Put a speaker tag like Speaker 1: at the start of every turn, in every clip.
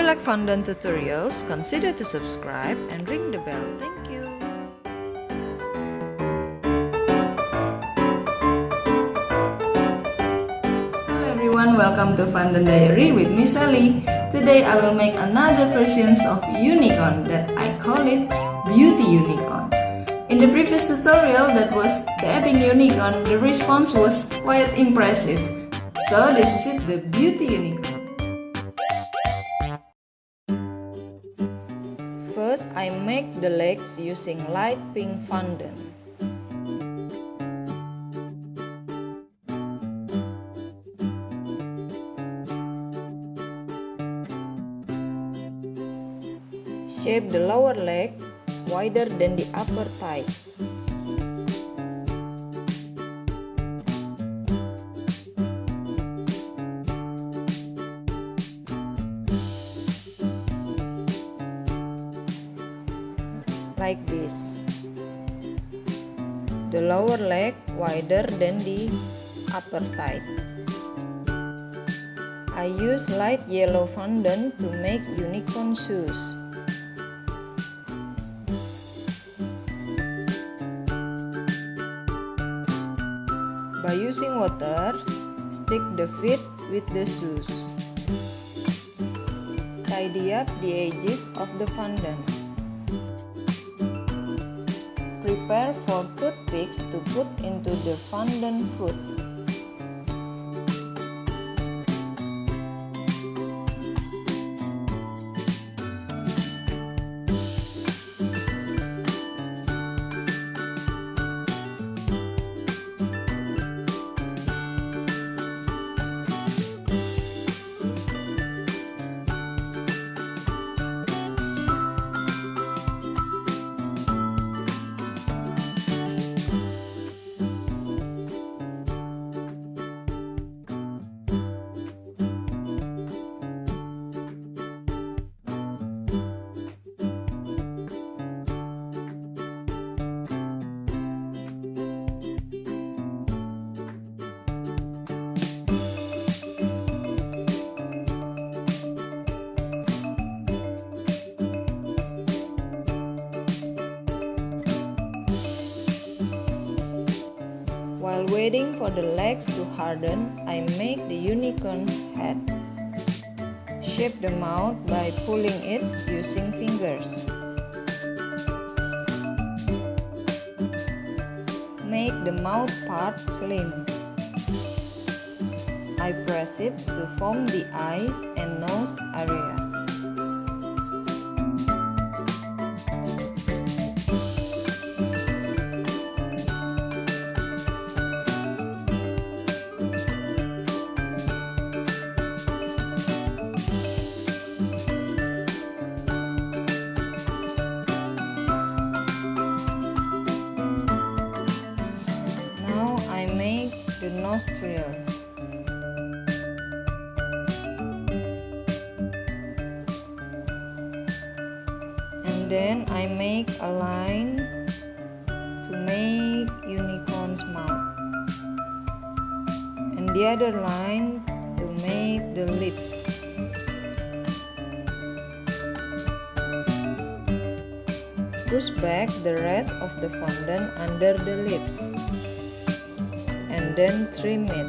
Speaker 1: like fondant tutorials, consider to subscribe and ring the bell. Thank you.
Speaker 2: Hello everyone, welcome to Fondant Diary with Miss Sally. Today I will make another versions of unicorn that I call it beauty unicorn. In the previous tutorial that was the epic unicorn, the response was quite impressive. So this is it, the beauty unicorn.
Speaker 1: First, I make the legs using light pink fondant. Shape the lower leg wider than the upper thigh. Like this. The lower leg wider than the upper thigh. I use light yellow fondant to make unicorn shoes. By using water, stick the feet with the shoes. Tidy up the edges of the fondant. Prepare for toothpicks to put into the fondant foot. While waiting for the legs to harden, I make the unicorn's head. Shape the mouth by pulling it using fingers. Make the mouth part slim. I press it to form the eyes and nose area. The nostrils. And then I make a line to make unicorn's mouth, and the other line to make the lips. Push back the rest of the fondant under the lips, and then trim it.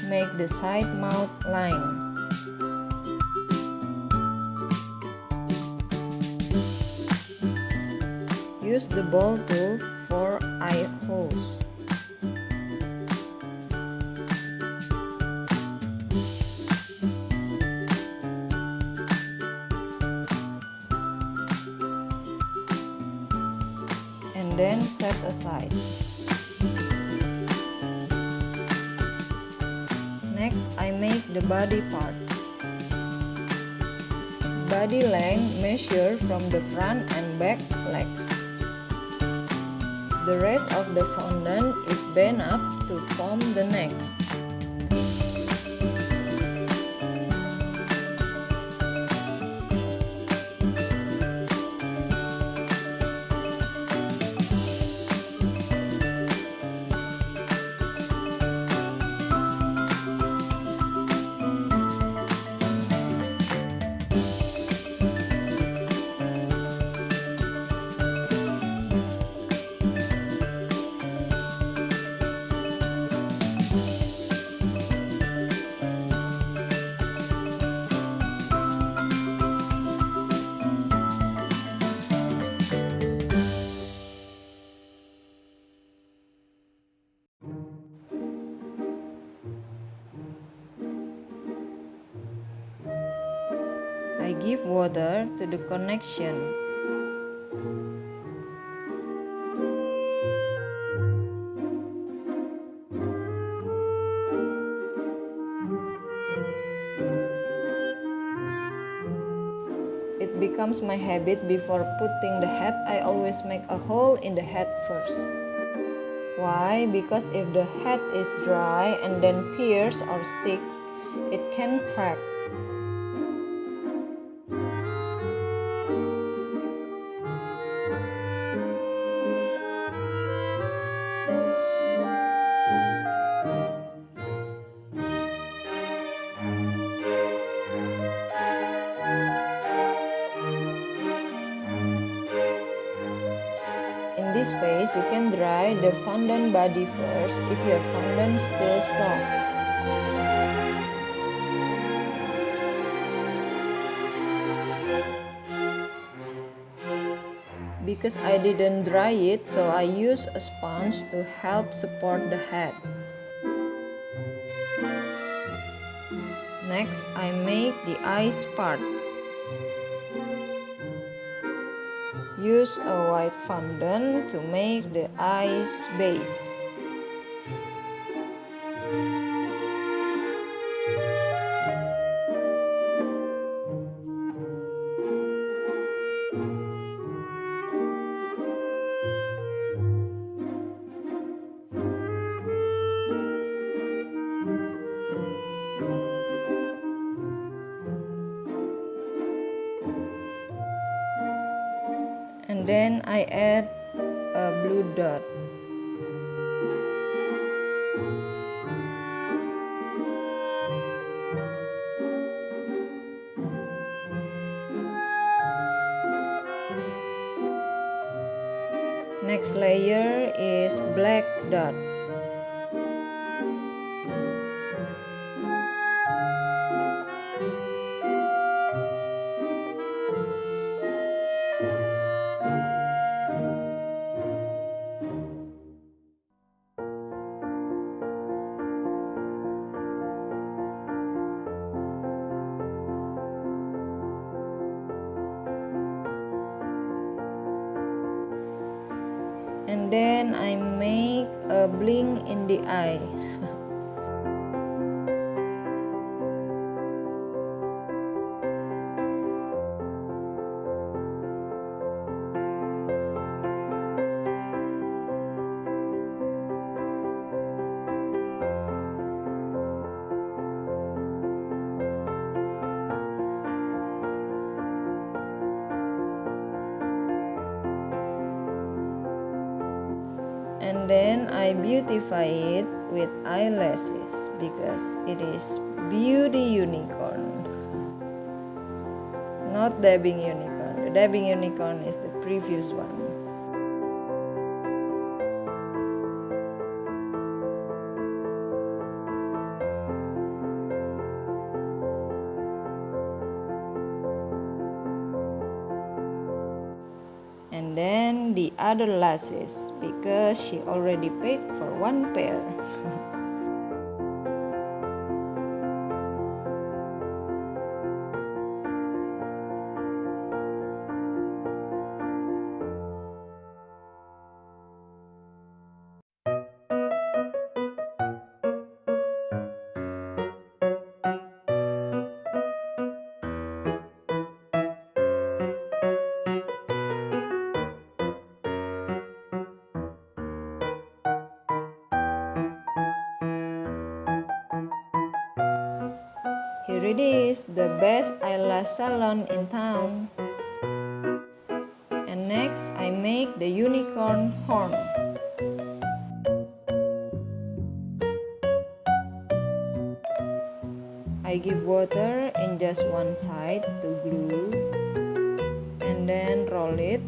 Speaker 1: Make the side mouth line. Use the ball tool for eye holes. And then set aside. Next, I make the body part. Body length measure from the front and back legs. The rest of the fondant is bent up to form the neck. I give water to the connection. It becomes my habit before putting the head, I always make a hole in the head first. Why? Because if the head is dry and then pierce or stick, it can crack. In this phase, you can dry the fondant body first if your fondant is still soft. Because I didn't dry it, so I use a sponge to help support the head. Next, I make the eyes part. Use a white fondant to make the eyes base. And then I add a blue dot. Next layer is black dot. And then I make a blink in the eye. And then I beautify it with eyelashes because it is beauty unicorn, not dabbing unicorn. The dabbing unicorn is the previous one. And then the other lashes because she already paid for one pair. Here it is, the best eyelash salon in town. And next, I make the unicorn horn. I give water in just one side to glue, and then roll it.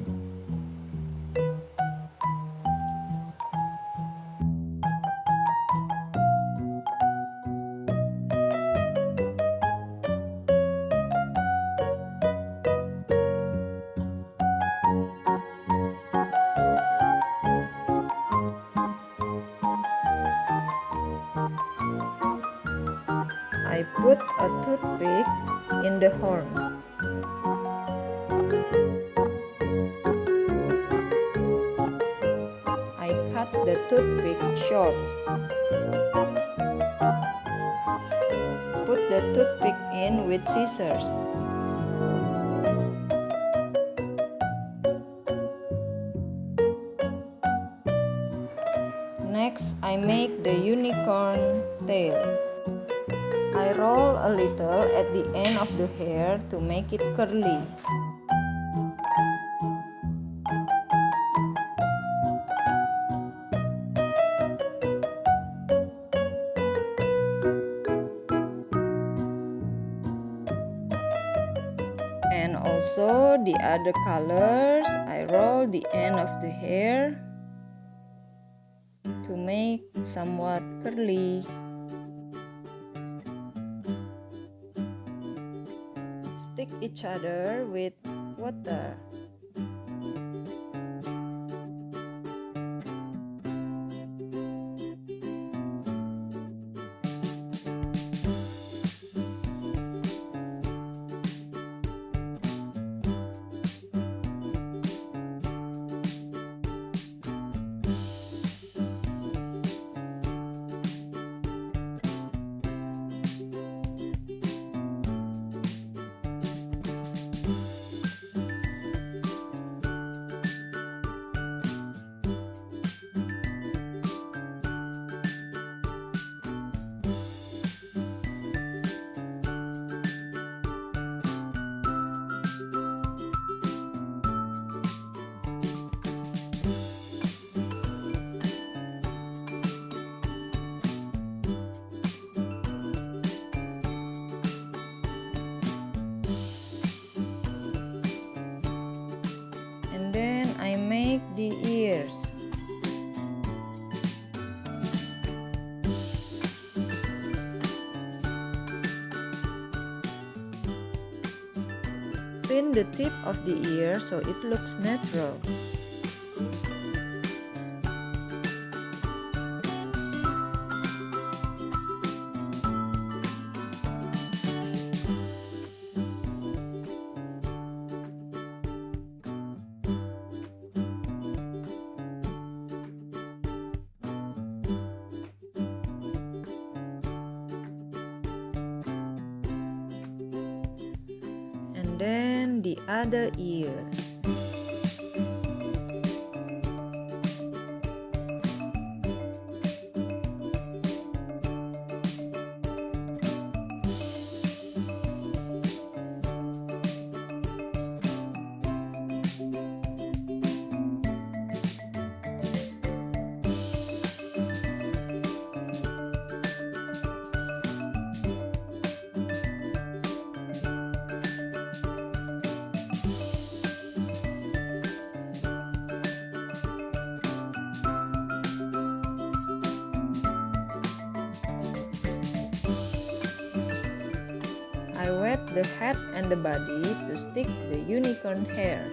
Speaker 1: I put a toothpick in the horn. the toothpick short. Put the toothpick in with scissors. Next, I make the unicorn tail. I roll a little at the end of the hair to make it curly. And also the other colors, I roll the end of the hair to make somewhat curly. Stick each other with water. And then I make the ears. Thin the tip of the ear so it looks natural. And then the other ear. I wet the head and the body to stick the unicorn hair.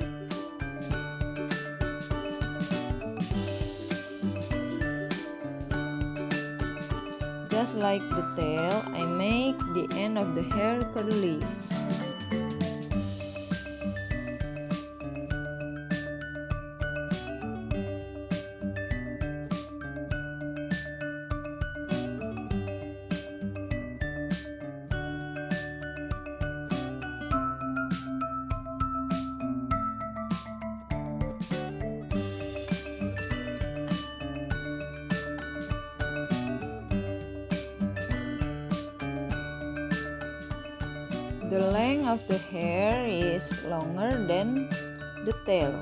Speaker 1: Just like the tail, I make the end of the hair curly. The length of the hair is longer than the tail.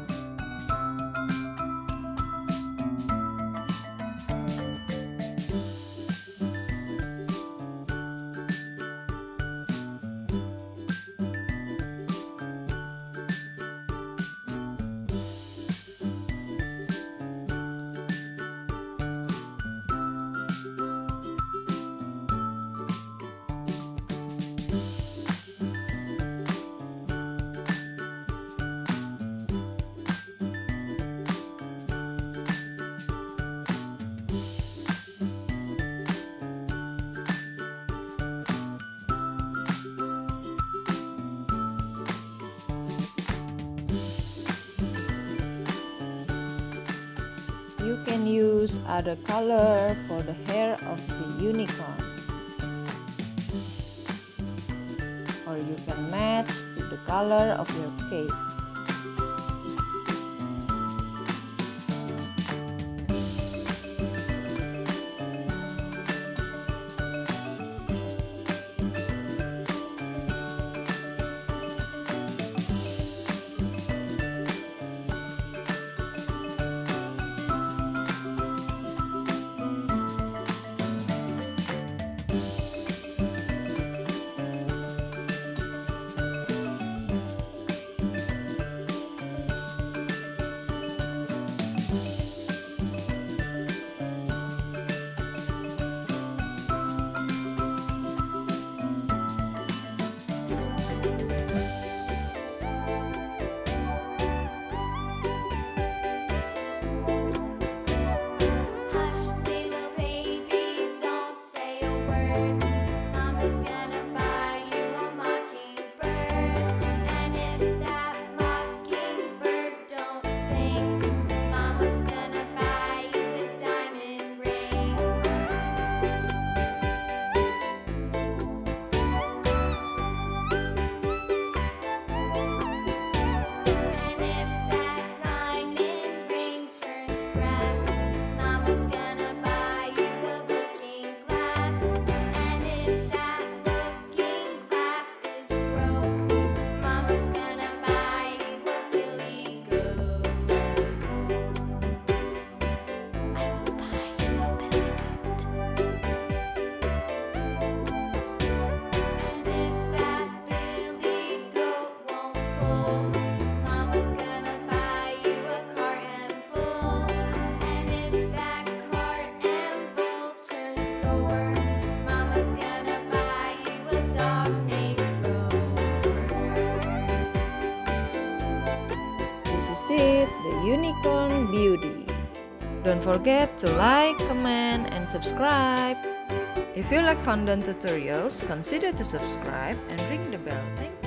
Speaker 1: You can use other color for the hair of the unicorn, or you can match to the color of your cake. This is it, the unicorn beauty. Don't forget to like, comment, and subscribe. If you like fondant tutorials, consider to subscribe and ring the bell. Thank you.